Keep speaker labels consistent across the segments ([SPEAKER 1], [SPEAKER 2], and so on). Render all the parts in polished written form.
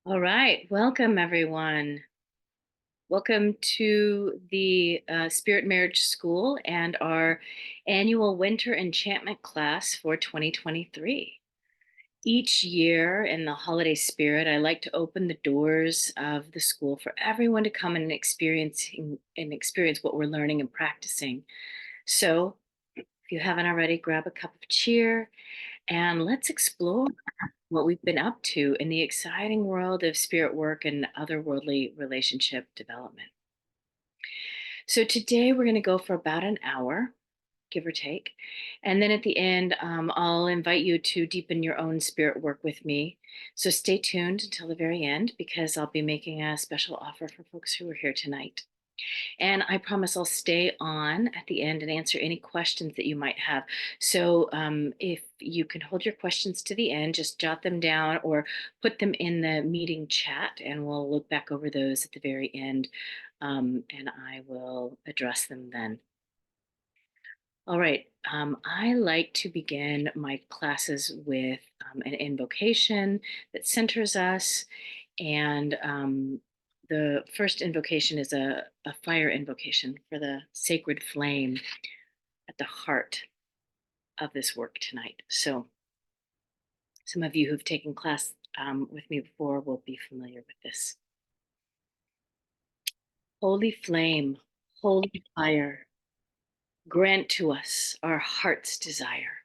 [SPEAKER 1] All right, welcome everyone. Welcome to the Spirit Marriage School and our annual Winter Enchantment class for 2023. Each year in the holiday spirit, I like to open the doors of the school for everyone to come and experience what we're learning and practicing. So, if you haven't already, grab a cup of cheer and let's explore what we've been up to in the exciting world of spirit work and otherworldly relationship development. So, today we're going to go for about an hour, give or take. And then at the end, I'll invite you to deepen your own spirit work with me. So, stay tuned until the very end because I'll be making a special offer for folks who are here tonight. And I promise I'll stay on at the end and answer any questions that you might have. So if you can hold your questions to the end, just jot them down or put them in the meeting chat, and we'll look back over those at the very end. And I will address them then. All right. I like to begin my classes with an invocation that centers us. And the first invocation is a fire invocation for the sacred flame at the heart of this work tonight. So, some of you who've taken class with me before will be familiar with this. Holy flame, holy fire, grant to us our heart's desire.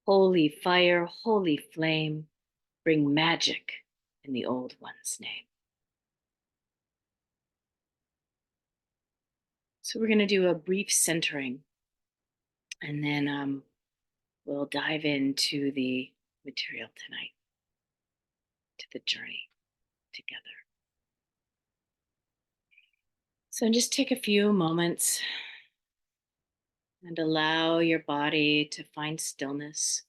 [SPEAKER 1] Holy fire, holy flame, bring magic in the old one's name. So, we're going to do a brief centering and then we'll dive into the material tonight, to the journey together. So just take a few moments and allow your body to find stillness.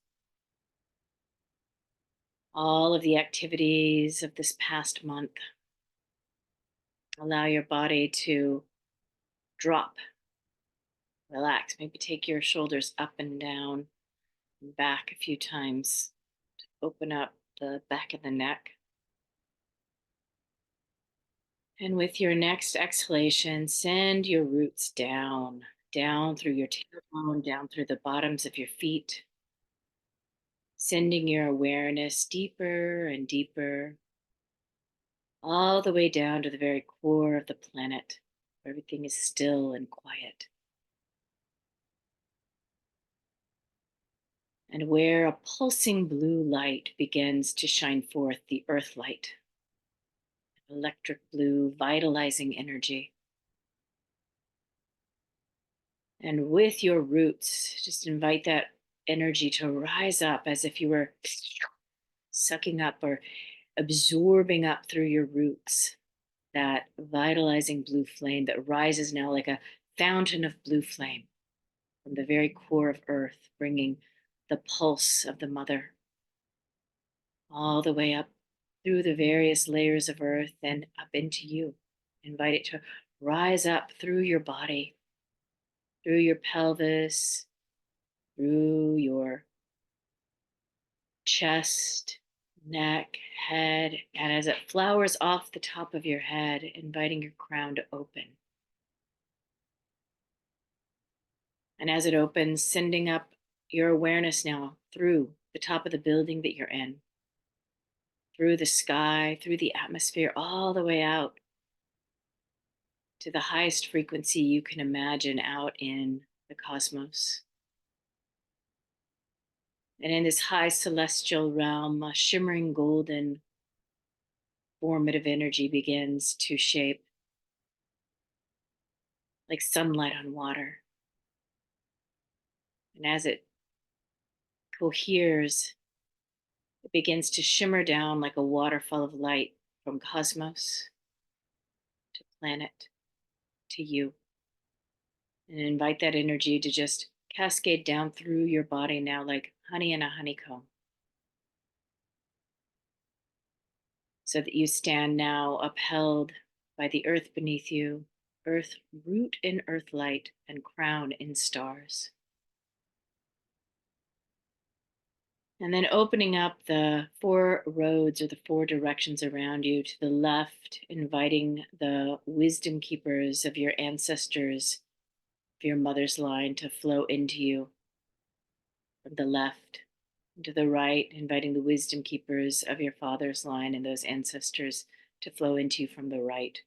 [SPEAKER 1] All of the activities of this past month, allow your body to drop, relax. Maybe take your shoulders up and down and back a few times to open up the back of the neck. And with your next exhalation, send your roots down, down through your tailbone, down through the bottoms of your feet, sending your awareness deeper and deeper, all the way down to the very core of the planet, where everything is still and quiet. And where a pulsing blue light begins to shine forth, the earth light, electric blue, vitalizing energy. And with your roots, just invite that energy to rise up as if you were sucking up or absorbing up through your roots that vitalizing blue flame that rises now like a fountain of blue flame from the very core of earth, bringing the pulse of the mother all the way up through the various layers of earth and up into you. Invite it to rise up through your body, through your pelvis, through your chest, neck, head, and as it flowers off the top of your head, inviting your crown to open. And as it opens, sending up your awareness now through the top of the building that you're in, through the sky, through the atmosphere, all the way out to the highest frequency you can imagine out in the cosmos. And in this high celestial realm, a shimmering golden formative energy begins to shape like sunlight on water. And as it coheres, it begins to shimmer down like a waterfall of light from cosmos to planet to you. And invite that energy to just cascade down through your body now like honey in a honeycomb. So that you stand now upheld by the earth beneath you, earth root in earth light, and crown in stars. And then opening up the four roads or the four directions around you to the left, inviting the wisdom keepers of your ancestors, of your mother's line to flow into you from the left. And to the right, inviting the wisdom keepers of your father's line and those ancestors to flow into you from the right.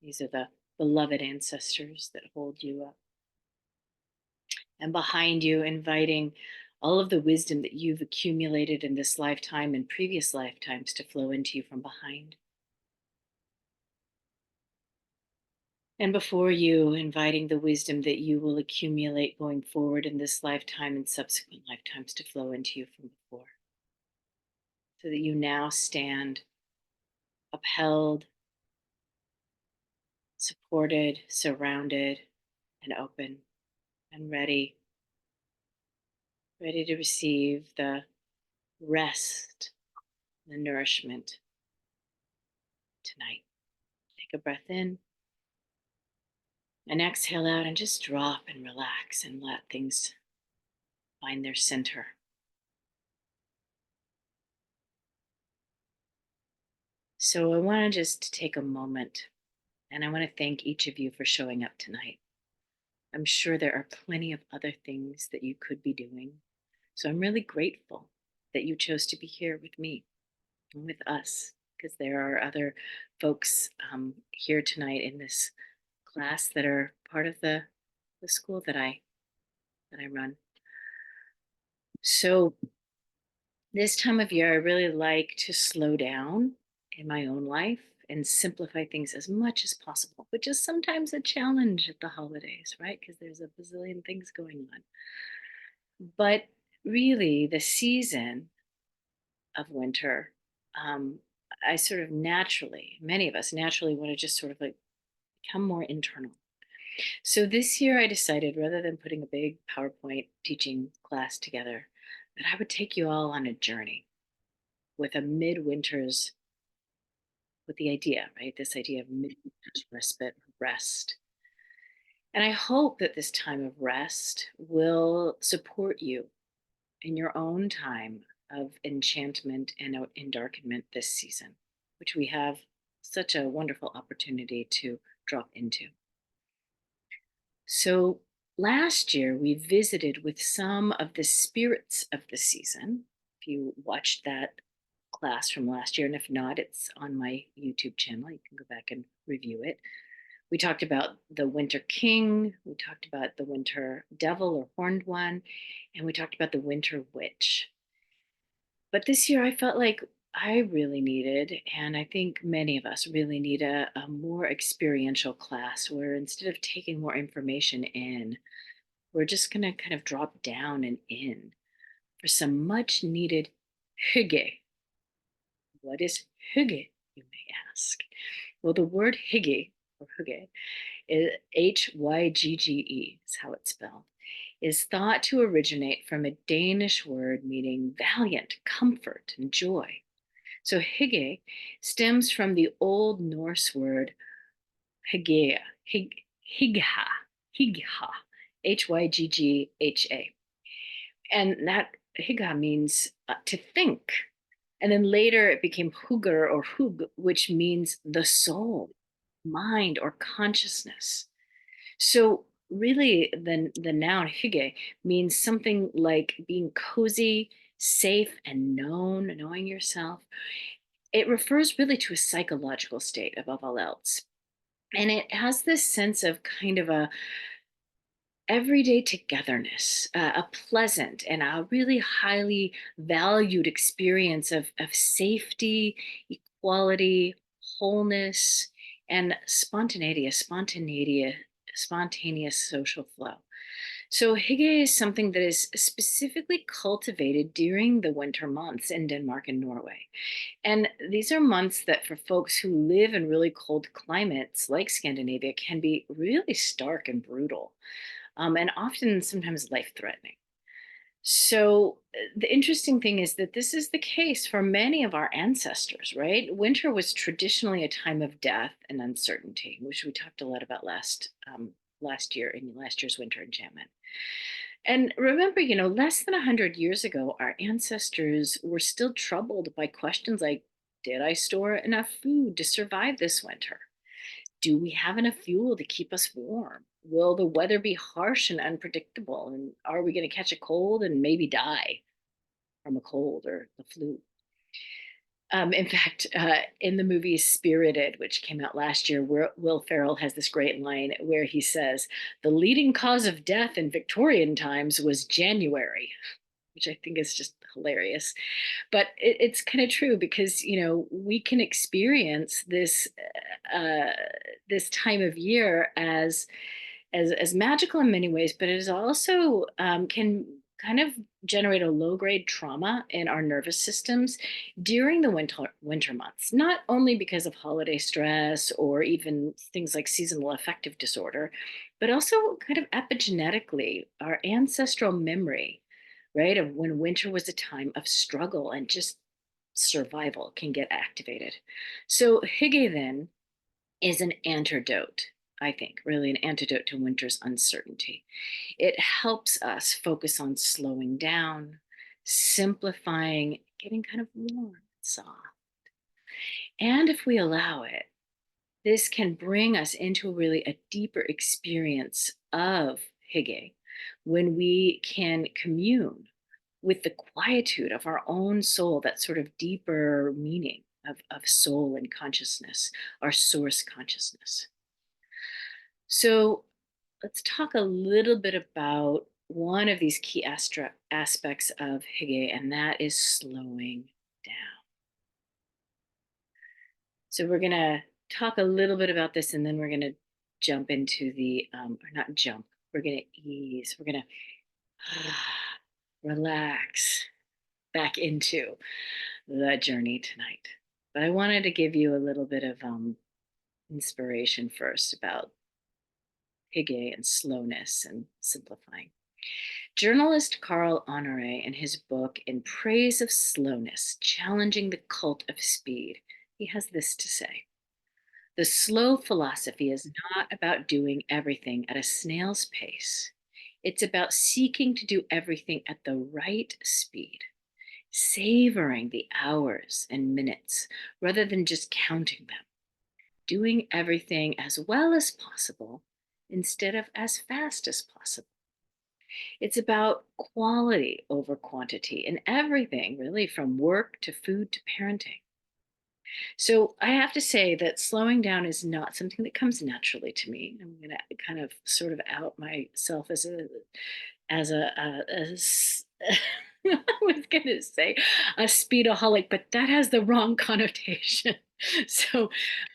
[SPEAKER 1] These are the beloved ancestors that hold you up. And behind you, inviting all of the wisdom that you've accumulated in this lifetime and previous lifetimes to flow into you from behind. And before you, inviting the wisdom that you will accumulate going forward in this lifetime and subsequent lifetimes to flow into you from before. So that you now stand upheld, supported, surrounded, and open and ready to receive the rest, the nourishment tonight. Take a breath in and exhale out and just drop and relax and let things find their center. So I want to just take a moment and I want to thank each of you for showing up tonight. I'm sure there are plenty of other things that you could be doing. So I'm really grateful that you chose to be here with me and with us, because there are other folks here tonight in this class that are part of the school that I run. So this time of year, I really like to slow down in my own life and simplify things as much as possible, which is sometimes a challenge at the holidays, right? Because there's a bazillion things going on. But really, the season of winter, um, I sort of naturally, many of us naturally want to just sort of like become more internal. So this year, I decided rather than putting a big PowerPoint teaching class together, that I would take you all on a journey with a midwinter's, with the idea, right? This idea of midwinter's respite, rest. And I hope that this time of rest will support you in your own time of enchantment and endarkenment this season, which we have such a wonderful opportunity to drop into. So last year, we visited with some of the spirits of the season. If you watched that class from last year, and if not, it's on my YouTube channel. You can go back and review it. We talked about the Winter King, we talked about the Winter Devil or Horned One, and we talked about the Winter Witch. But this year, I felt like I really needed, and I think many of us really need a more experiential class where instead of taking more information in, we're just going to kind of drop down and in for some much needed hygge. What is hygge, you may ask? Well, the word hygge or hygge is Hygge, is how it's spelled, is thought to originate from a Danish word meaning valiant, comfort, and joy. So hygge stems from the Old Norse word hygge, hygge, hygge, Hyggha. And that hygge means to think. And then later it became hugr or hug, which means the soul, mind, or consciousness. So really the noun hygge means something like being cozy, safe, and knowing yourself. It refers really to a psychological state above all else. And it has this sense of kind of a everyday togetherness, a pleasant and a really highly valued experience of safety, equality, wholeness, and spontaneous social flow. So hygge is something that is specifically cultivated during the winter months in Denmark and Norway. And these are months that for folks who live in really cold climates like Scandinavia can be really stark and brutal, and often sometimes life threatening. So the interesting thing is that this is the case for many of our ancestors, right? Winter was traditionally a time of death and uncertainty, which we talked a lot about last year in last year's Winter Enchantment. And remember, less than 100 years ago, our ancestors were still troubled by questions like, did I store enough food to survive this winter? Do we have enough fuel to keep us warm? Will the weather be harsh and unpredictable? And are we going to catch a cold and maybe die from a cold or the flu? In fact, in the movie Spirited, which came out last year, where Will Ferrell has this great line where he says, "The leading cause of death in Victorian times was January," which I think is just hilarious. But it's kind of true because we can experience uh, this time of year as magical in many ways, but it is also can kind of generate a low grade trauma in our nervous systems during the winter months, not only because of holiday stress or even things like seasonal affective disorder, but also kind of epigenetically our ancestral memory, right, of when winter was a time of struggle and just survival can get activated. So hygge then is an antidote, I think, really an antidote to winter's uncertainty. It helps us focus on slowing down, simplifying, getting kind of warm and soft. And if we allow it, this can bring us into really a deeper experience of hygge when we can commune with the quietude of our own soul, that sort of deeper meaning of soul and consciousness, our source consciousness. So let's talk a little bit about one of these key aspects of hygge, and that is slowing down. So we're going to talk a little bit about this, and then we're going to jump into or not jump, we're going to ease, we're going to relax back into the journey tonight. But I wanted to give you a little bit of inspiration first about hygge and slowness and simplifying. Journalist Carl Honore, in his book In Praise of Slowness, Challenging the Cult of Speed, he has this to say. The slow philosophy is not about doing everything at a snail's pace. It's about seeking to do everything at the right speed, savoring the hours and minutes rather than just counting them, doing everything as well as possible instead of as fast as possible. It's about quality over quantity in everything, really, from work to food to parenting. So I have to say that slowing down is not something that comes naturally to me. I'm going to kind of sort of out myself as I was going to say a speedaholic, but that has the wrong connotation. So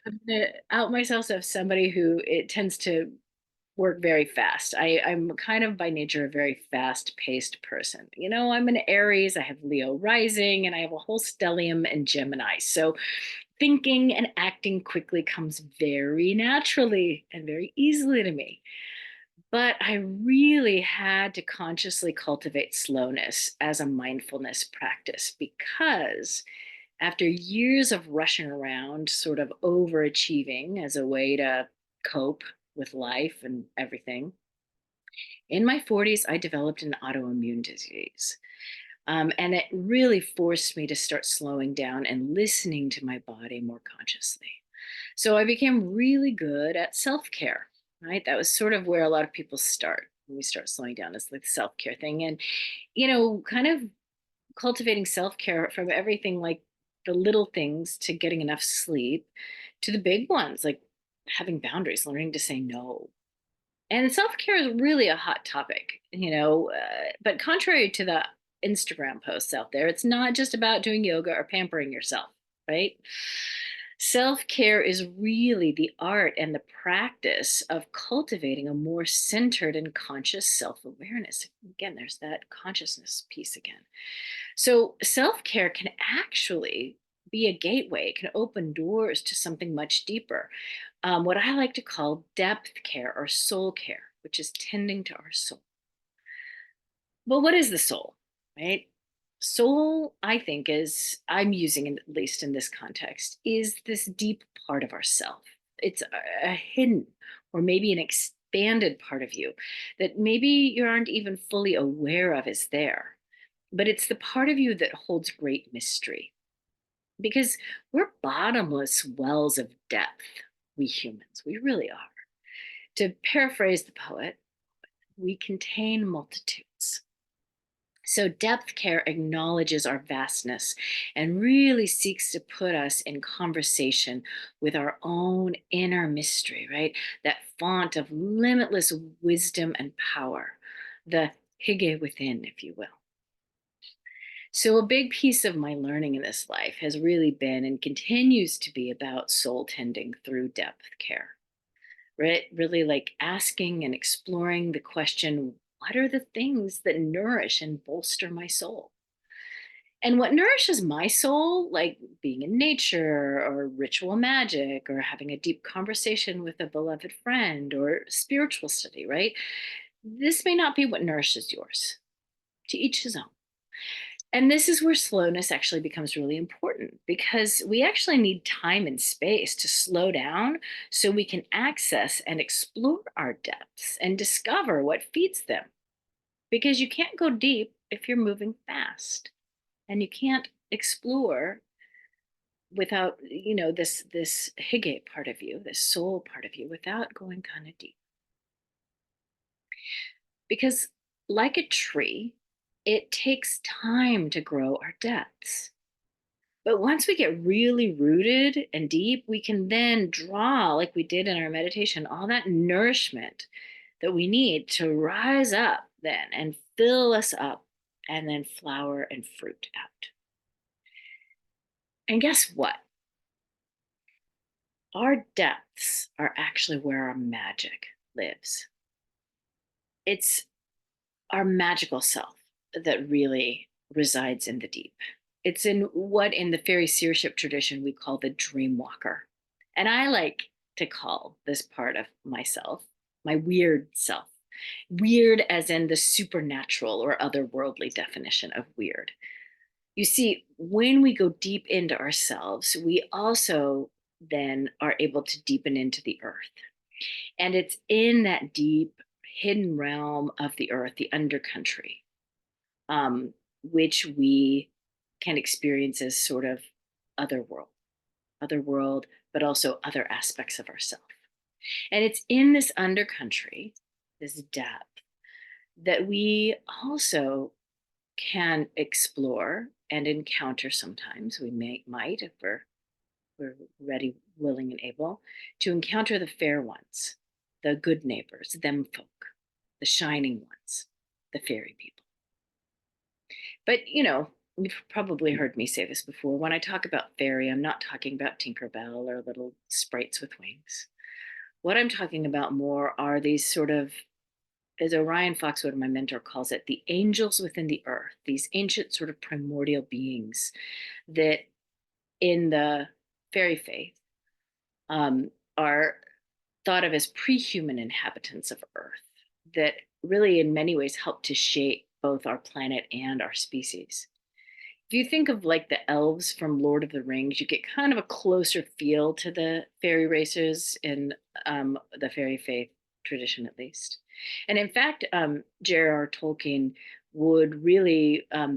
[SPEAKER 1] I'm going to out myself as somebody who it tends to work very fast. I'm kind of by nature a very fast paced person. I'm an Aries, I have Leo rising, and I have a whole stellium in Gemini. So thinking and acting quickly comes very naturally and very easily to me. But I really had to consciously cultivate slowness as a mindfulness practice because after years of rushing around, sort of overachieving as a way to cope with life and everything, in my 40s, I developed an autoimmune disease. And it really forced me to start slowing down and listening to my body more consciously. So I became really good at self care, right? That was sort of where a lot of people start when we start slowing down, is like the self care thing. And, kind of cultivating self care from everything like the little things to getting enough sleep to the big ones, like having boundaries, learning to say no. And self care is really a hot topic, but contrary to the Instagram posts out there, it's not just about doing yoga or pampering yourself, right? Self care is really the art and the practice of cultivating a more centered and conscious self awareness. Again, there's that consciousness piece again. So, self care can actually be a gateway, it can open doors to something much deeper. What I like to call depth care or soul care, which is tending to our soul. Well, what is the soul, right? Soul, I think, I'm using it, at least in this context, is this deep part of ourself. It's a hidden or maybe an expanded part of you that maybe you aren't even fully aware of is there. But it's the part of you that holds great mystery because we're bottomless wells of depth, we humans. We really are. To paraphrase the poet, we contain multitudes. So, depth care acknowledges our vastness and really seeks to put us in conversation with our own inner mystery, right? That font of limitless wisdom and power, the hige within, if you will. So, a big piece of my learning in this life has really been and continues to be about soul tending through depth care, right? Really like asking and exploring the question, what are the things that nourish and bolster my soul? And what nourishes my soul, like being in nature or ritual magic or having a deep conversation with a beloved friend or spiritual study, right? This may not be what nourishes yours. To each his own. And this is where slowness actually becomes really important because we actually need time and space to slow down so we can access and explore our depths and discover what feeds them. Because you can't go deep if you're moving fast, and you can't explore without, this hige part of you, this soul part of you, without going kind of deep. Because, like a tree, it takes time to grow our depths. But once we get really rooted and deep, we can then draw, like we did in our meditation, all that nourishment that we need to rise up then and fill us up and then flower and fruit out. And guess what? Our depths are actually where our magic lives. It's our magical self that really resides in the deep. It's in what in the fairy seership tradition we call the dream walker. And I like to call this part of myself my weird self. Weird as in the supernatural or otherworldly definition of weird. You see, when we go deep into ourselves, we also then are able to deepen into the earth. And it's in that deep, hidden realm of the earth, the undercountry, which we can experience as sort of other world, but also other aspects of ourself. And it's in this undercountry, this depth, that we also can explore and encounter sometimes. We might, if we're ready, willing, and able, to encounter the fair ones, the good neighbors, them folk, the shining ones, the fairy people. But, you've probably heard me say this before. When I talk about fairy, I'm not talking about Tinkerbell or little sprites with wings. What I'm talking about more are these sort of, as Orion Foxwood, my mentor, calls it, the angels within the earth, these ancient sort of primordial beings that in the fairy faith are thought of as pre-human inhabitants of earth that really in many ways help to shape both our planet and our species. If you think of like the elves from Lord of the Rings, you get kind of a closer feel to the fairy races in the fairy faith tradition, at least. And in fact, J.R.R. Tolkien would really he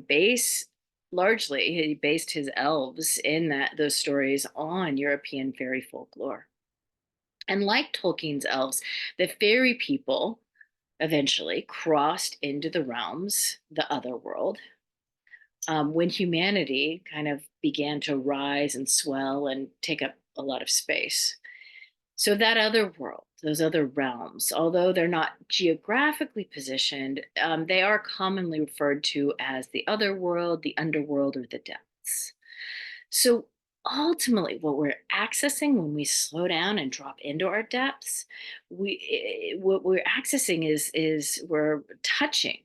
[SPEAKER 1] based his elves in those stories on European fairy folklore. And like Tolkien's elves, the fairy people eventually crossed into the realms, the other world, when humanity kind of began to rise and swell and take up a lot of space. So that other world, those other realms, although they're not geographically positioned, they are commonly referred to as the other world, the underworld, or the depths. So ultimately, what we're accessing when we slow down and drop into our depths, what we're accessing is we're touching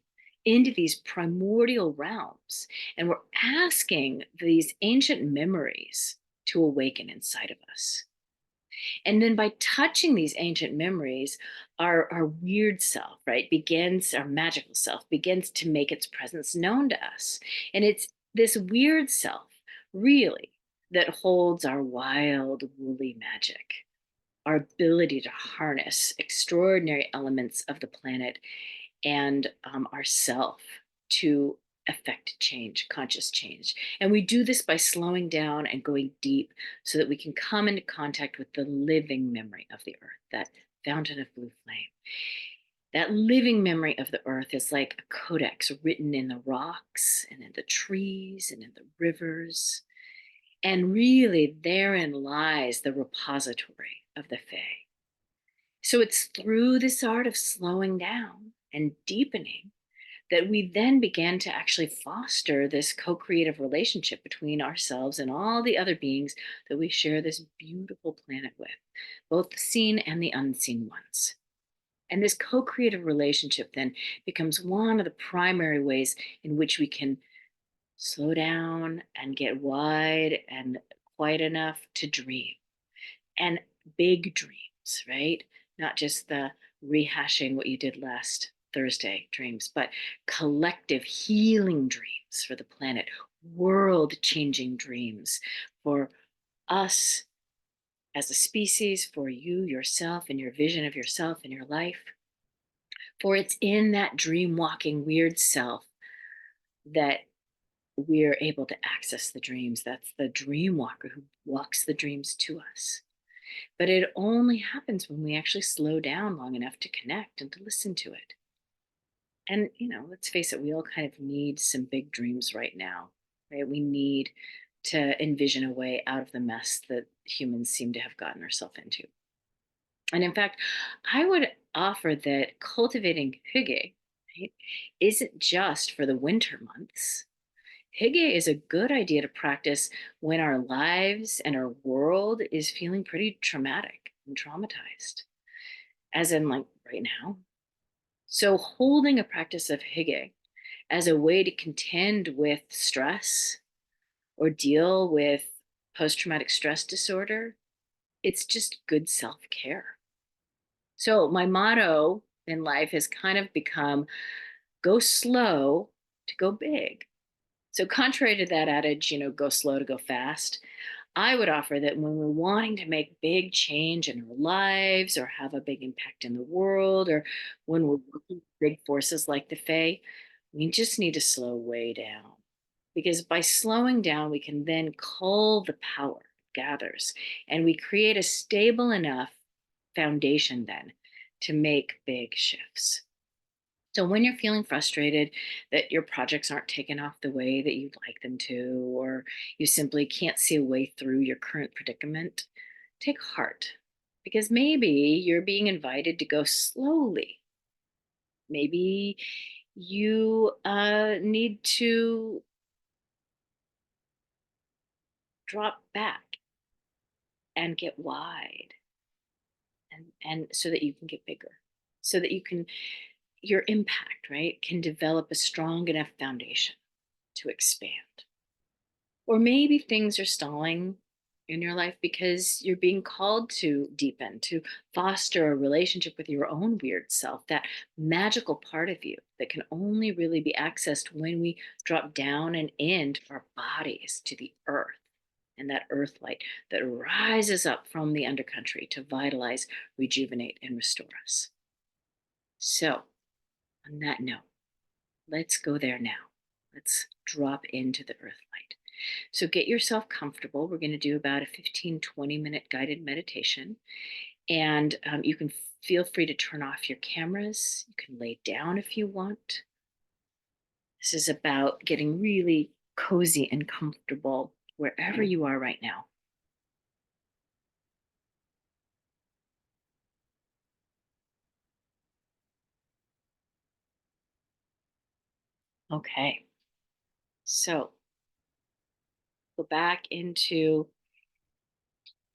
[SPEAKER 1] into these primordial realms, and we're asking these ancient memories to awaken inside of us. And then by touching these ancient memories, our weird self, right, our magical self begins to make its presence known to us. And it's this weird self, really, that holds our wild, woolly magic, our ability to harness extraordinary elements of the planet and ourself to affect change, conscious change. And we do this by slowing down and going deep so that we can come into contact with the living memory of the earth, that fountain of blue flame. That living memory of the earth is like a codex written in the rocks and in the trees and in the rivers. And really, therein lies the repository of the Fae. So it's through this art of slowing down and deepening that we then began to actually foster this co creative relationship between ourselves and all the other beings that we share this beautiful planet with, both the seen and the unseen ones. And this co creative relationship then becomes one of the primary ways in which we can slow down and get wide and quiet enough to dream, and big dreams, right? Not just the rehashing what you did last Thursday dreams, but collective healing dreams for the planet, world changing dreams for us as a species, for you, yourself, and your vision of yourself and your life. For it's in that dream walking weird self that we're able to access the dreams. That's the dream walker who walks the dreams to us. But it only happens when we actually slow down long enough to connect and to listen to it. And, let's face it, we all kind of need some big dreams right now, right? We need to envision a way out of the mess that humans seem to have gotten ourselves into. And in fact, I would offer that cultivating hygge, right, isn't just for the winter months. Hygge is a good idea to practice when our lives and our world is feeling pretty traumatic and traumatized, as in like right now. So, holding a practice of Hygge as a way to contend with stress or deal with post traumatic stress disorder, it's just good self care. So, my motto in life has kind of become go slow to go big. So, contrary to that adage, go slow to go fast, I would offer that when we're wanting to make big change in our lives or have a big impact in the world, or when we're working with big forces like the Fae, we just need to slow way down. Because by slowing down, we can then cull the power gathers and we create a stable enough foundation then to make big shifts. So when you're feeling frustrated that your projects aren't taken off the way that you'd like them to, or you simply can't see a way through your current predicament, take heart because maybe you're being invited to go slowly. Maybe you need to drop back and get wide, and so that you can get bigger, so that you can your impact, right, can develop a strong enough foundation to expand. Or maybe things are stalling in your life because you're being called to deepen, to foster a relationship with your own weird self, that magical part of you that can only really be accessed when we drop down and into our bodies to the earth and that earth light that rises up from the undercountry to vitalize, rejuvenate, and restore us. So, on that note, let's go there now. Let's drop into the earth light. So get yourself comfortable. We're going to do about a 15-20 minute guided meditation. And you can feel free to turn off your cameras. You can lay down if you want. This is about getting really cozy and comfortable wherever you are right now. Okay. So go back into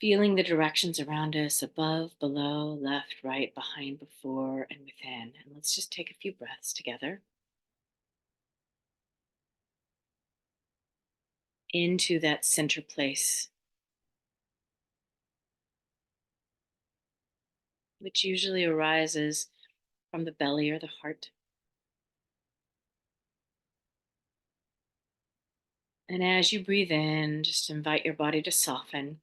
[SPEAKER 1] feeling the directions around us above, below, left, right, behind, before, and within. And let's just take a few breaths together into that center place, which usually arises from the belly or the heart. And as you breathe in, just invite your body to soften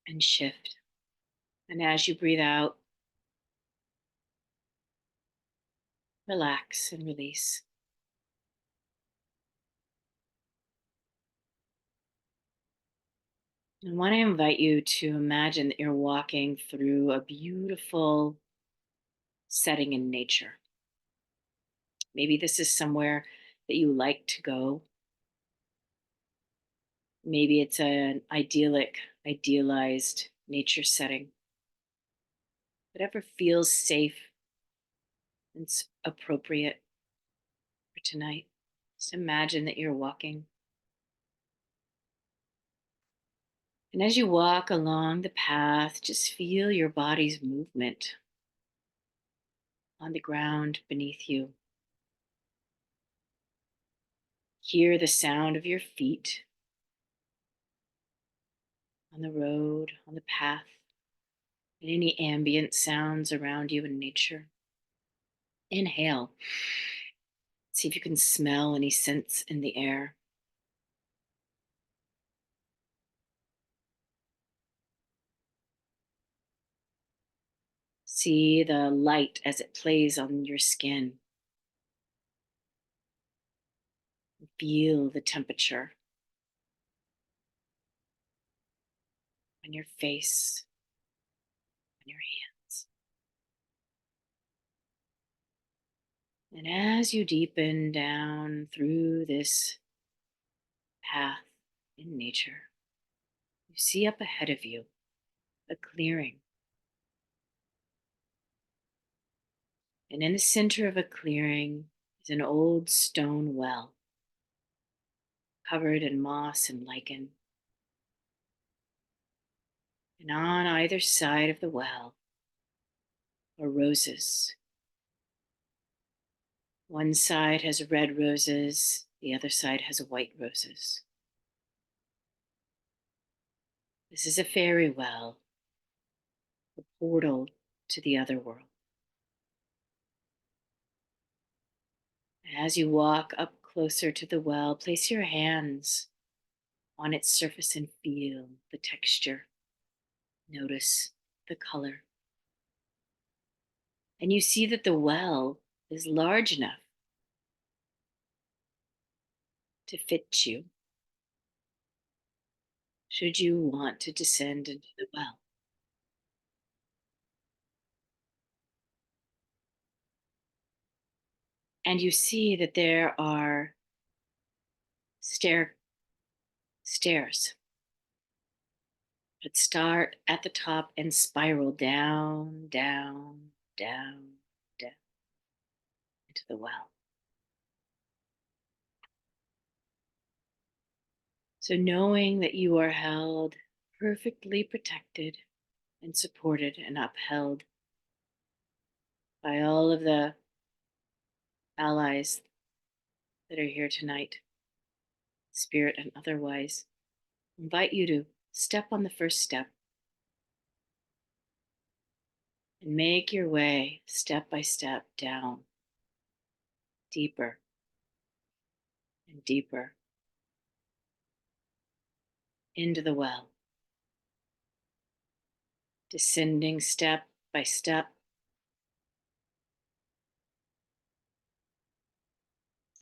[SPEAKER 1] and shift And as you breathe out, relax and release. I want to invite you to imagine that you're walking through a beautiful setting in nature. Maybe this is somewhere that you like to go. Maybe it's an idyllic, idealized nature setting. Whatever feels safe and appropriate for tonight. Just imagine that you're walking. And as you walk along the path, just feel your body's movement on the ground beneath you. Hear the sound of your feet on the road, on the path, and any ambient sounds around you in nature. Inhale. See if you can smell any scents in the air. See the light as it plays on your skin. Feel the temperature on your face, on your hands. And as you deepen down through this path in nature, you see up ahead of you a clearing. And in the center of a clearing is an old stone well covered in moss and lichen. And on either side of the well are roses. One side has red roses, the other side has white roses. This is a fairy well, a portal to the other world. As you walk up closer to the well, place your hands on its surface and feel the texture. Notice the color. And you see that the well is large enough to fit you should you want to descend into the well. And you see that there are stairs that start at the top and spiral down, down, down, down into the well. So, knowing that you are held perfectly protected and supported and upheld by all of the allies that are here tonight, spirit and otherwise, I invite you to step on the first step and make your way step by step down, deeper and deeper into the well, descending step by step.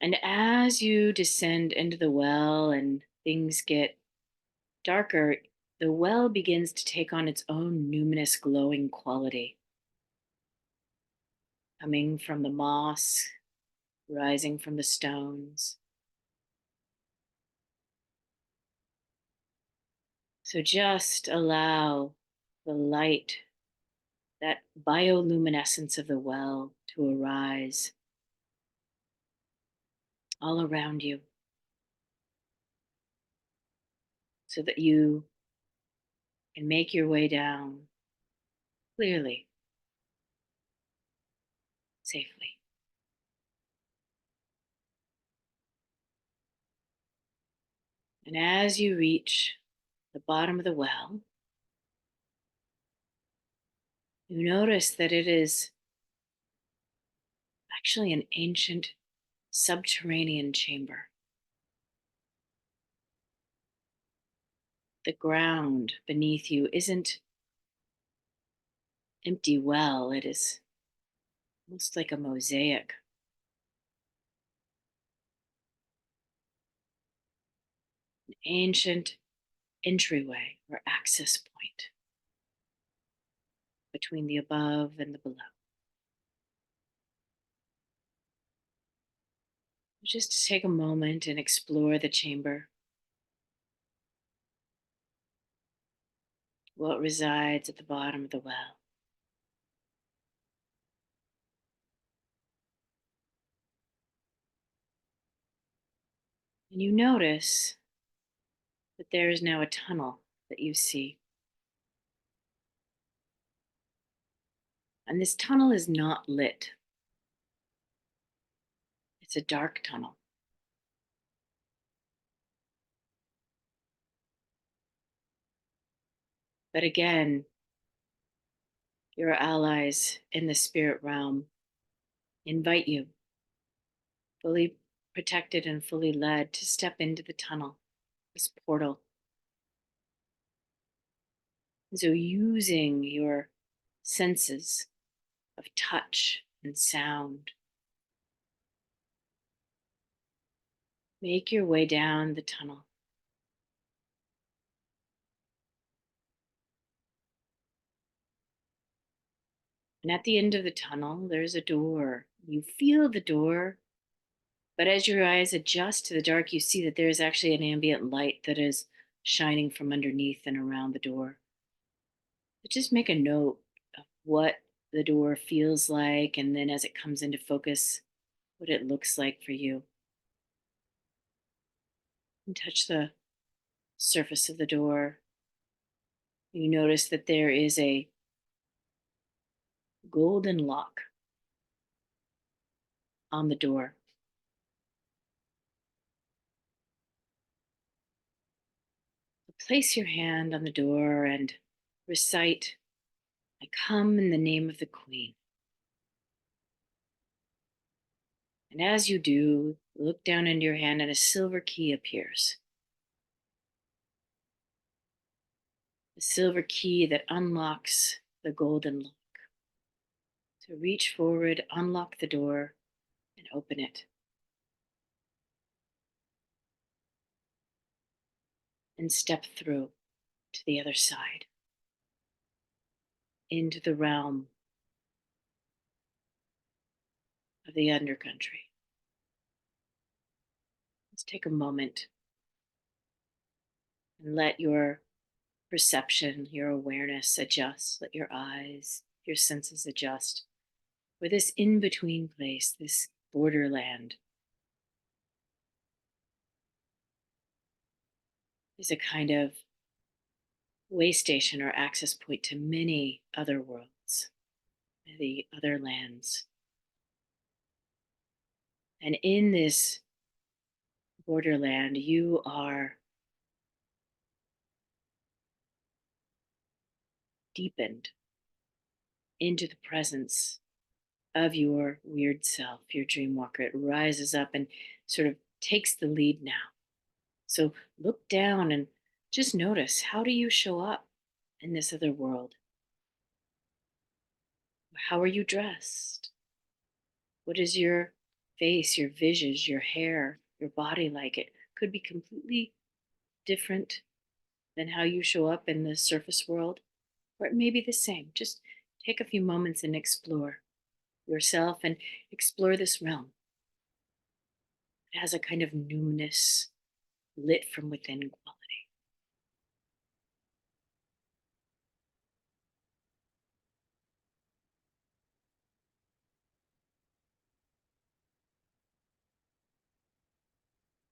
[SPEAKER 1] And as you descend into the well and things get darker, the well begins to take on its own luminous, glowing quality, coming from the moss, rising from the stones. So just allow the light, that bioluminescence of the well, to arise all around you so that you can make your way down clearly, safely. And as you reach the bottom of the well, you notice that it is actually an ancient subterranean chamber. The ground beneath you isn't empty well. It is almost like a mosaic, an ancient entryway or access point between the above and the below. Just take a moment and explore the chamber, what resides at the bottom of the well. And you notice that there is now a tunnel that you see. And this tunnel is not lit, it's a dark tunnel. But again, your allies in the spirit realm invite you, fully protected and fully led, to step into the tunnel, this portal. And so, using your senses of touch and sound, make your way down the tunnel. And at the end of the tunnel, there's a door. You feel the door, but as your eyes adjust to the dark, you see that there is actually an ambient light that is shining from underneath and around the door. But just make a note of what the door feels like, and then as it comes into focus, what it looks like for you. And touch the surface of the door. You notice that there is a golden lock on the door. Place your hand on the door and recite, "I come in the name of the Queen." And as you do, look down into your hand and a silver key appears. A silver key that unlocks the golden lock. So reach forward, unlock the door, and open it. And step through to the other side, into the realm of the undercountry. Let's take a moment and let your perception, your awareness adjust. Let your eyes, your senses adjust. For this in between place, this borderland, is a kind of way station or access point to many other worlds, the other lands. And in this borderland, you are deepened into the presence of your weird self, your dream walker. It rises up and sort of takes the lead now. So look down and just notice, how do you show up in this other world? How are you dressed? What is your face, your visage, your hair, your body like? It could be completely different than how you show up in the surface world, or it may be the same. Just take a few moments and explore yourself and explore this realm. It has a kind of newness, lit from within quality.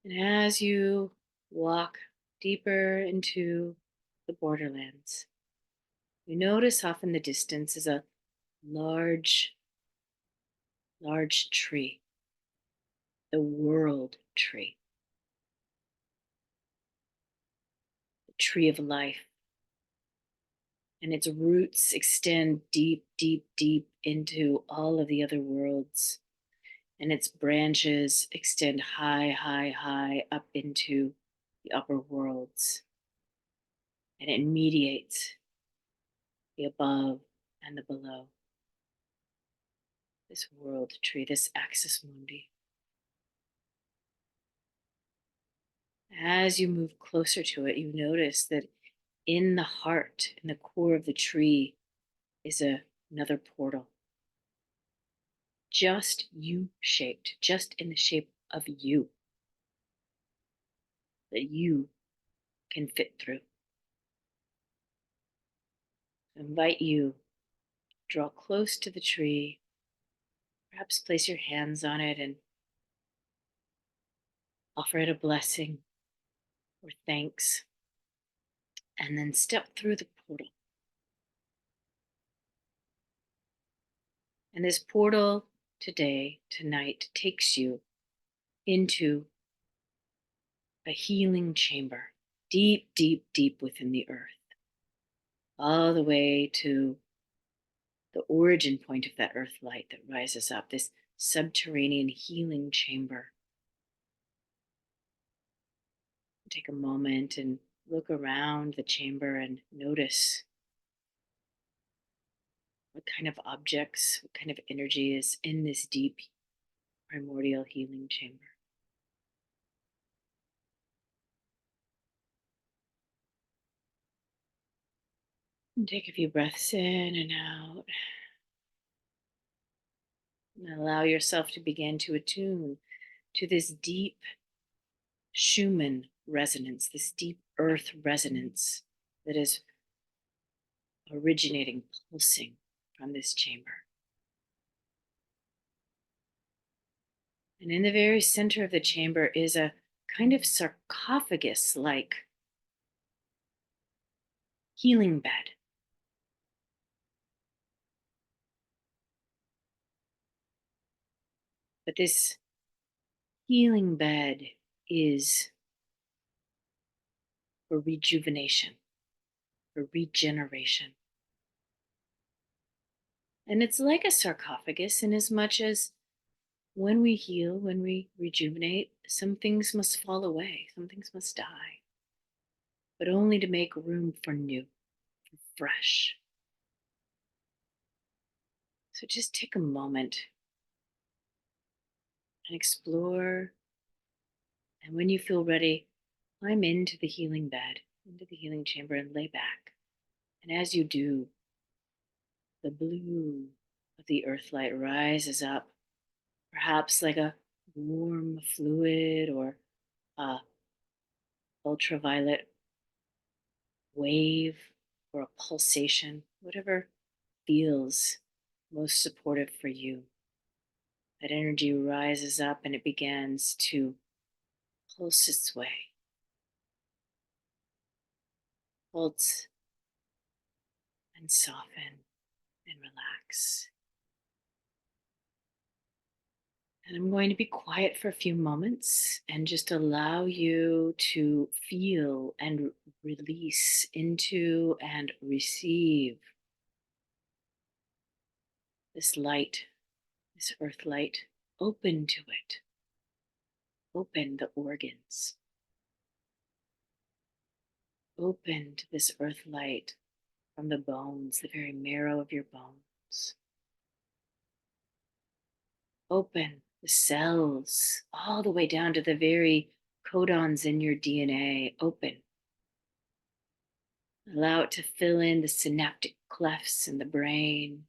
[SPEAKER 1] And as you walk deeper into the borderlands, you notice off in the distance is a large, large tree, the world tree, the tree of life. And its roots extend deep, deep, deep into all of the other worlds. And its branches extend high, high, high up into the upper worlds. And it mediates the above and the below, this world tree, this axis mundi. As you move closer to it, you notice that in the heart, in the core of the tree, is another portal, just you shaped, just in the shape of you, that you can fit through. I invite you to draw close to the tree, perhaps place your hands on it and offer it a blessing or thanks, and then step through the portal. And this portal today, tonight, takes you into a healing chamber, deep, deep, deep within the earth, all the way to the origin point of that earth light that rises up, this subterranean healing chamber. Take a moment and look around the chamber and notice what kind of objects, what kind of energy is in this deep primordial healing chamber. And take a few breaths in and out. And allow yourself to begin to attune to this deep Schumann resonance, this deep earth resonance that is originating, pulsing from this chamber. And in the very center of the chamber is a kind of sarcophagus like healing bed. But this healing bed is for rejuvenation, for regeneration. And it's like a sarcophagus in as much as when we heal, when we rejuvenate, some things must fall away, some things must die, but only to make room for new, for fresh. So just take a moment and explore. And when you feel ready, climb into the healing bed, into the healing chamber, and lay back. And as you do, the blue of the earth light rises up, perhaps like a warm fluid or a ultraviolet wave or a pulsation, whatever feels most supportive for you. That energy rises up and it begins to pulse its way. Pulse and soften and relax. And I'm going to be quiet for a few moments and just allow you to feel and release into and receive this light, this earth light. Open to it. Open the organs. Open to this earth light from the bones, the very marrow of your bones. Open the cells all the way down to the very codons in your DNA. Open. Allow it to fill in the synaptic clefts in the brain,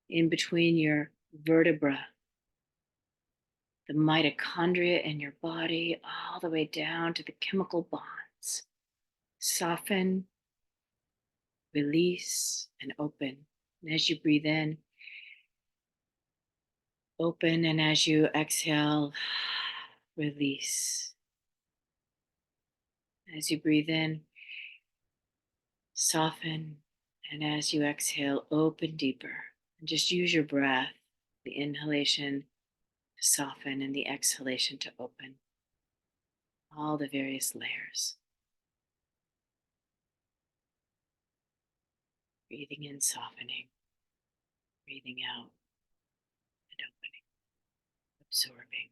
[SPEAKER 1] in between your vertebra, the mitochondria in your body, all the way down to the chemical bonds. Soften, release, and open. And as you breathe in, open, and as you exhale, release. As you breathe in, soften, and as you exhale, open deeper. And just use your breath, the inhalation to soften and the exhalation to open all the various layers. Breathing in, softening, breathing out, and opening, absorbing.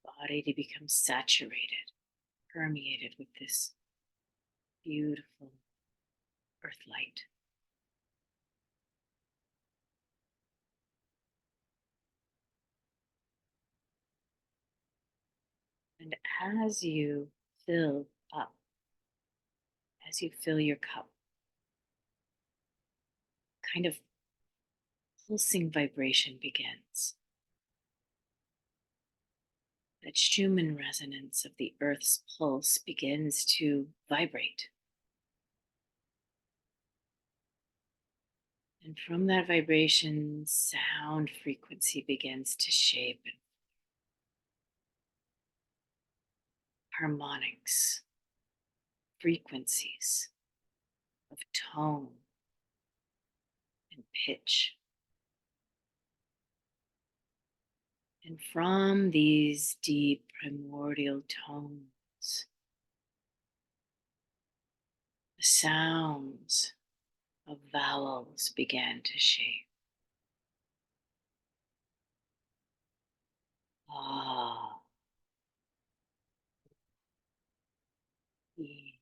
[SPEAKER 1] body to become saturated, permeated with this beautiful earth light. And as you fill up, as you fill your cup, kind of pulsing vibration begins. That Schumann resonance of the earth's pulse begins to vibrate. And from that vibration, sound frequency begins to shape, and harmonics, frequencies of tone and pitch. And from these deep primordial tones, the sounds of vowels began to shape. Ah, e.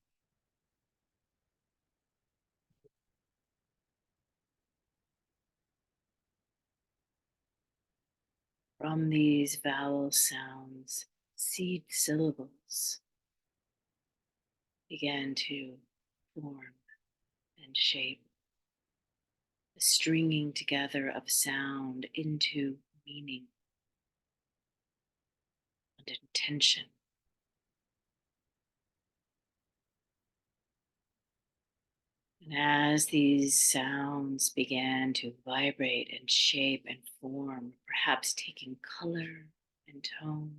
[SPEAKER 1] From these vowel sounds, seed syllables began to form and shape, the stringing together of sound into meaning and intention. And as these sounds began to vibrate and shape and form, perhaps taking color and tone,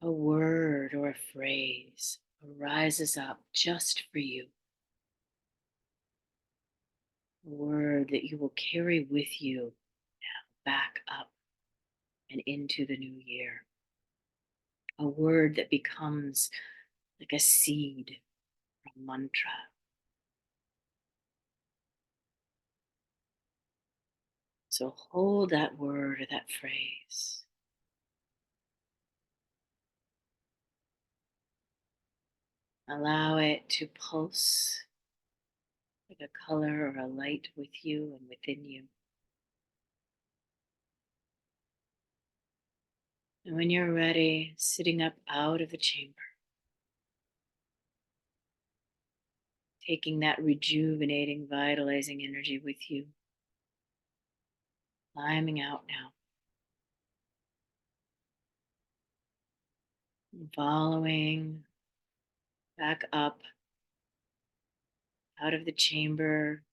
[SPEAKER 1] a word or a phrase arises up just for you. A word that you will carry with you now back up and into the new year. A word that becomes like a seed, a mantra. So hold that word or that phrase. Allow it to pulse like a color or a light with you and within you. And when you're ready, sitting up out of the chamber, taking that rejuvenating, vitalizing energy with you, climbing out now, and following back up out of the chamber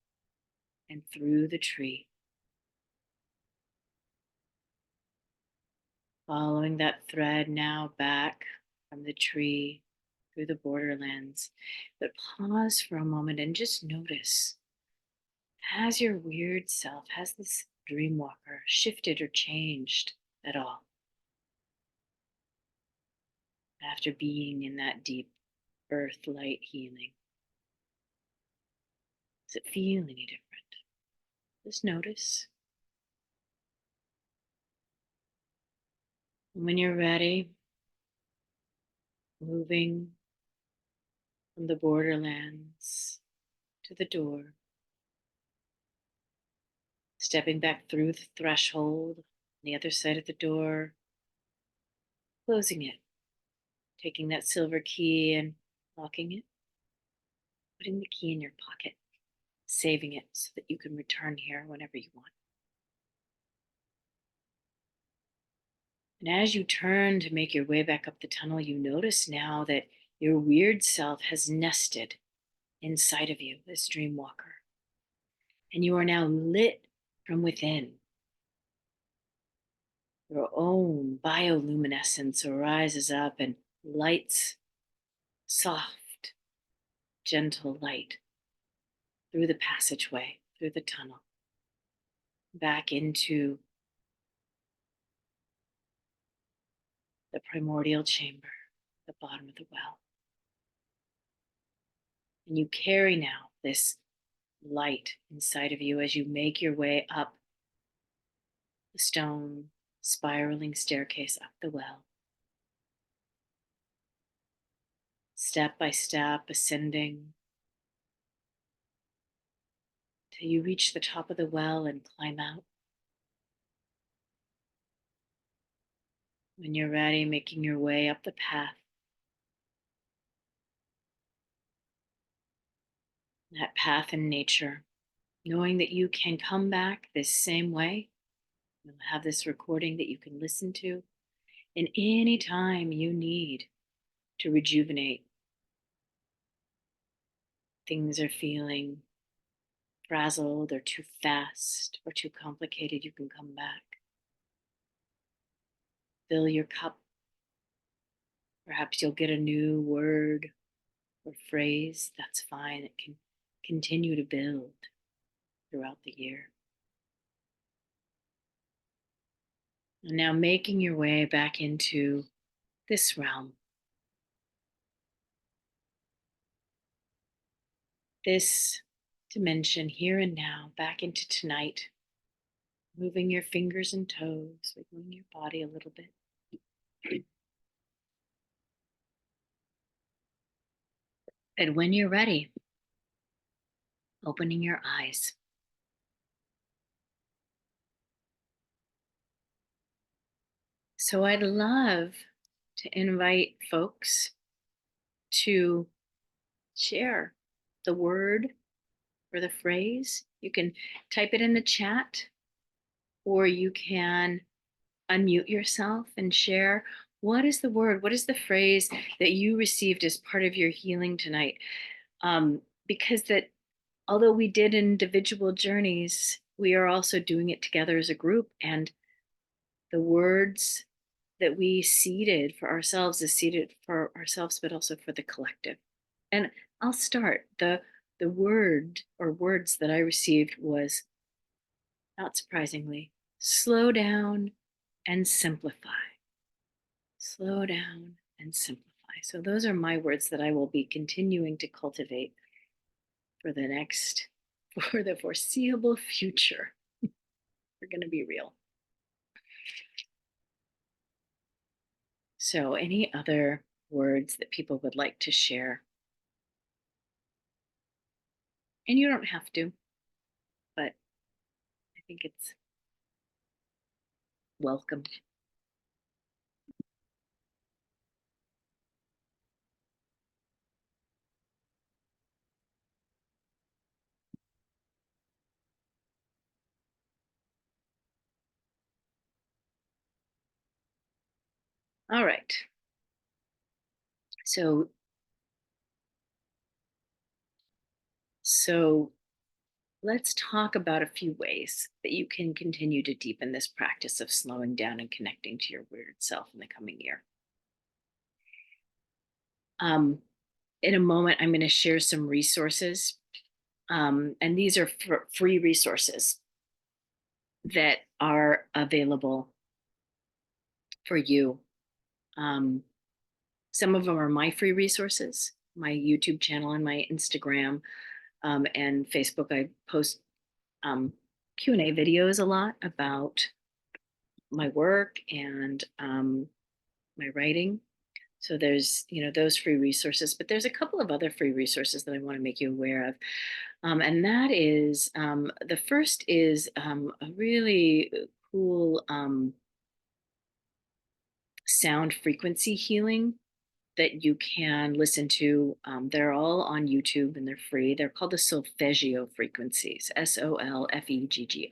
[SPEAKER 1] and through the tree. Following that thread now back from the tree through the borderlands. But pause for a moment and just notice, has your weird self, has this dream walker shifted or changed at all after being in that deep earth light healing? Does it feel any different? Just notice. And when you're ready, moving from the borderlands to the door, stepping back through the threshold on the other side of the door, closing it, taking that silver key and locking it, putting the key in your pocket, saving it so that you can return here whenever you want. And as you turn to make your way back up the tunnel, you notice now that your weird self has nested inside of you, this dream walker. And you are now lit from within. Your own bioluminescence rises up and lights soft, gentle light through the passageway, through the tunnel, back into the primordial chamber, the bottom of the well. And you carry now this light inside of you as you make your way up the stone spiraling staircase up the well, step by step ascending till you reach the top of the well and climb out. When you're ready, making your way up the path, that path in nature, knowing that you can come back this same way. You'll have this recording that you can listen to in any time you need to rejuvenate. Things are feeling frazzled or too fast or too complicated, you can come back. Fill your cup. Perhaps you'll get a new word or phrase. That's fine. It can continue to build throughout the year. And now making your way back into this realm, this dimension here and now, back into tonight, moving your fingers and toes, wiggling your body a little bit. And when you're ready, opening your eyes. So I'd love to invite folks to share the word or the phrase. You can type it in the chat, or you can unmute yourself and share. What is the word? What is the phrase that you received as part of your healing tonight? Because that although we did individual journeys, we are also doing it together as a group. And the words that we seeded for ourselves is seeded for ourselves, but also for the collective. And I'll start. The word or words that I received was, not surprisingly, slow down and simplify. Slow down and simplify. So those are my words that I will be continuing to cultivate for the foreseeable future. We're going to be real. So any other words that people would like to share? And you don't have to, but I think it's welcome. All right. So let's talk about a few ways that you can continue to deepen this practice of slowing down and connecting to your weird self in the coming year. In a moment, I'm going to share some resources, and these are free resources that are available for you. Some of them are my free resources, my YouTube channel and my Instagram and Facebook. I post Q&A videos a lot about my work and my writing. So there's, those free resources, but there's a couple of other free resources that I want to make you aware of. And that is, the first is a really cool sound frequency healing that you can listen to. They're all on YouTube and they're free. They're called the solfeggio frequencies, Solfeggio.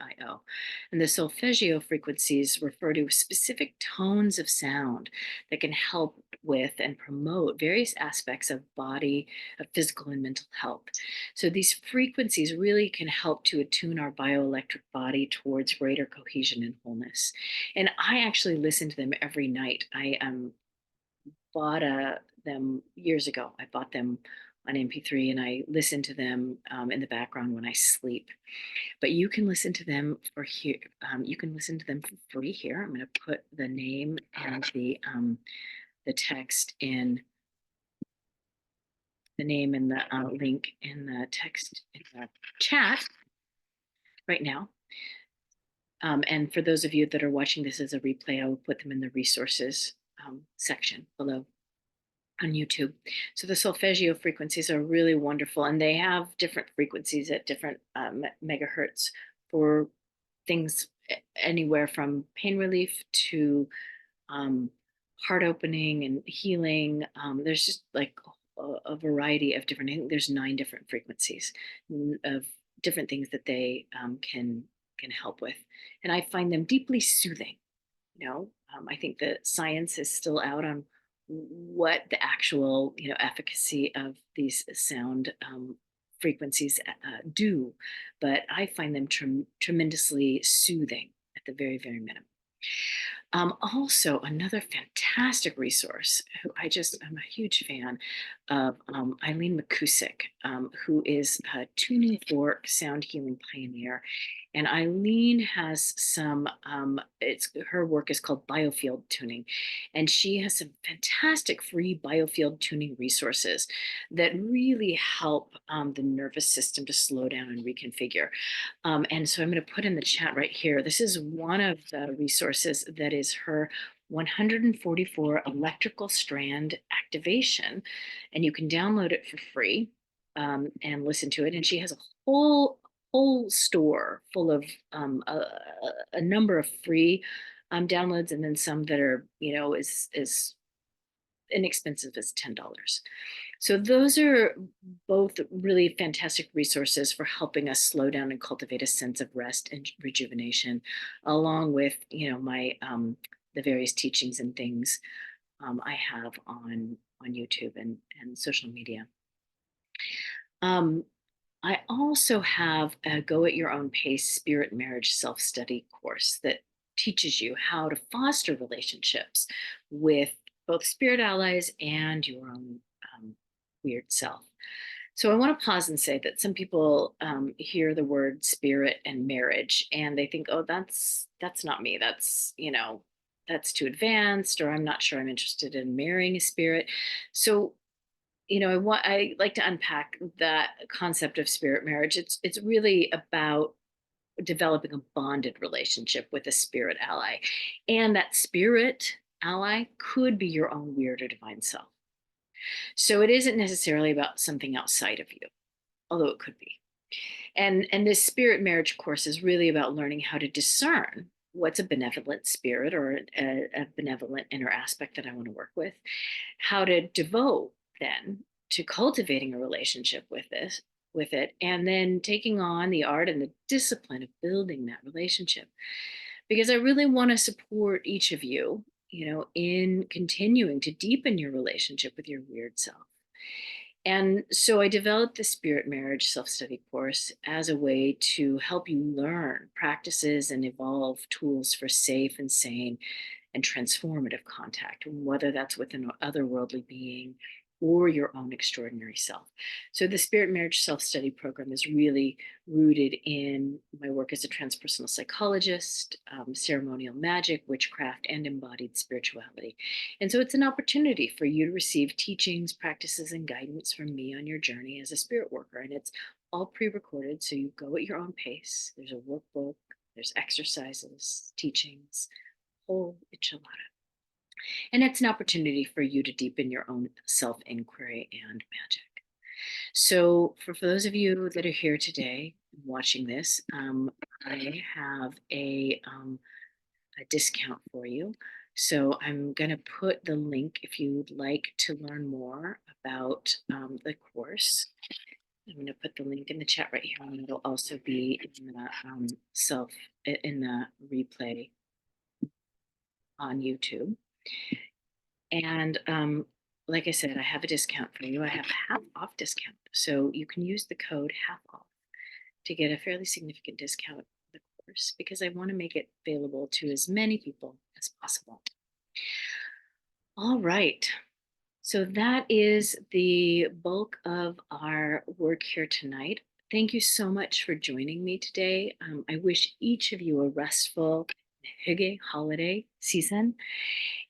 [SPEAKER 1] And the solfeggio frequencies refer to specific tones of sound that can help with and promote various aspects of body, of physical and mental health. So these frequencies really can help to attune our bioelectric body towards greater cohesion and wholeness. And I actually listen to them every night. I bought them years ago. I bought them on MP3 and I listen to them in the background when I sleep. But you can listen to them for here. You can listen to them for free here. I'm going to put the name and the text in the name and the link in the text in the chat right now. And for those of you that are watching this as a replay, I will put them in the resources section below on YouTube. So the solfeggio frequencies are really wonderful, and they have different frequencies at different megahertz for things anywhere from pain relief to um, heart opening and healing. There's just like a variety of different. I think there's 9 different frequencies of different things that they can help with, and I find them deeply soothing. I think that science is still out on what the actual efficacy of these sound frequencies do, but I find them tremendously soothing at the very, very minimum. Also, another fantastic resource who I'm a huge fan of, Eileen McCusick, who is a tuning fork sound healing pioneer. And Eileen has her work is called biofield tuning. And she has some fantastic free biofield tuning resources that really help the nervous system to slow down and reconfigure. And so I'm going to put in the chat right here. This is one of the resources that is her 144 electrical strand activation. And you can download it for free and listen to it. And she has a whole store full of a number of free downloads, and then some that are, as inexpensive as $10. So those are both really fantastic resources for helping us slow down and cultivate a sense of rest and rejuvenation, along with my the various teachings and things I have on YouTube and social media. I also have a Go at Your Own Pace Spirit Marriage Self-Study course that teaches you how to foster relationships with both spirit allies and your own weird self. So I want to pause and say that some people hear the word spirit and marriage and they think, oh, that's not me. That's too advanced, or I'm not sure I'm interested in marrying a spirit. So I like to unpack that concept of spirit marriage. It's really about developing a bonded relationship with a spirit ally, and that spirit ally could be your own weird or divine self. So it isn't necessarily about something outside of you, although it could be. And this spirit marriage course is really about learning how to discern what's a benevolent spirit or a benevolent inner aspect that I want to work with, how to devote then to cultivating a relationship with it, and then taking on the art and the discipline of building that relationship. Because I really want to support each of you, in continuing to deepen your relationship with your weird self. And so I developed the Spirit Marriage Self Study course as a way to help you learn practices and evolve tools for safe and sane and transformative contact, whether that's with an otherworldly being or your own extraordinary self. So the Spirit Marriage Self-Study program is really rooted in my work as a transpersonal psychologist, ceremonial magic, witchcraft, and embodied spirituality. And so it's an opportunity for you to receive teachings, practices, and guidance from me on your journey as a spirit worker. And it's all pre-recorded, so you go at your own pace. There's a workbook, there's exercises, teachings, whole enchilada. And it's an opportunity for you to deepen your own self inquiry and magic. So, for those of you that are here today watching this, I have a discount for you. So, I'm going to put the link if you'd like to learn more about the course. I'm going to put the link in the chat right here, and it'll also be in the in the replay on YouTube. And like I said, I have a discount for you. I have a half off discount. So you can use the code half off to get a fairly significant discount on the course, because I want to make it available to as many people as possible. All right. So that is the bulk of our work here tonight. Thank you so much for joining me today. I wish each of you a restful hygge holiday season.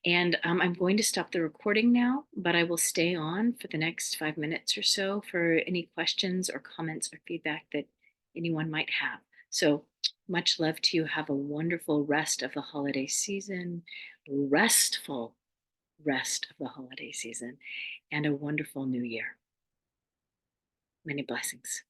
[SPEAKER 1] And I'm going to stop the recording now, but I will stay on for the next 5 minutes or so for any questions or comments or feedback that anyone might have. So much love to you. Have a wonderful rest of the holiday season, restful rest of the holiday season, and a wonderful new year. Many blessings.